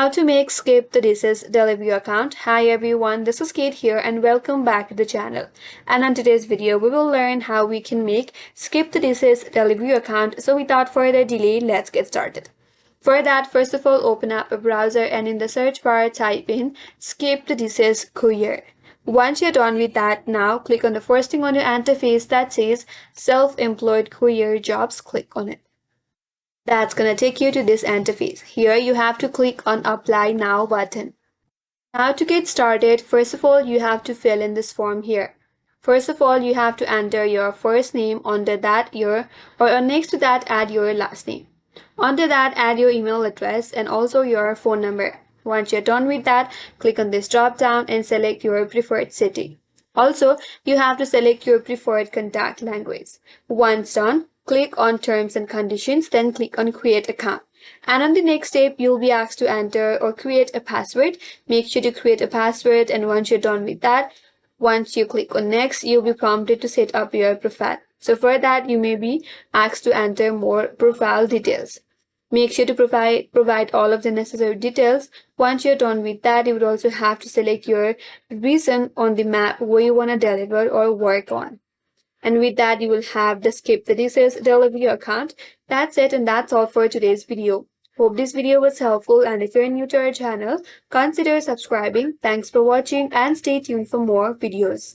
How to make Skip the Dishes delivery account. Hi everyone, this is Kate here and welcome back to the channel. And on today's video, we will learn how we can make Skip the Dishes delivery account. So without further delay, let's get started. For that, first of all, open up a browser and in the search bar, type in Skip the Dishes Courier. Once you're done with that, now click on the first thing on your interface that says Self-Employed Courier Jobs. Click on it. That's gonna take you to this interface. Here you have to click on Apply Now button. Now to get started, first of all you have to fill in this form here. First of all you have to enter your first name, under that next to that add your last name. Under that add your email address and also your phone number. Once you're done with that, click on this drop down and select your preferred city. Also, you have to select your preferred contact language. Once done, click on Terms and Conditions, then click on Create Account. And on the next step, you'll be asked to enter or create a password. Make sure to create a password, and once you're done with that, once you click on Next, you'll be prompted to set up your profile. So for that, you may be asked to enter more profile details. Make sure to provide all of the necessary details. Once you're done with that, you would also have to select your region on the map where you want to deliver or work on. And with that, you will have the Skip the Dishes delivery account. That's it, and that's all for today's video. Hope this video was helpful, and if you're new to our channel, consider subscribing. Thanks for watching and stay tuned for more videos.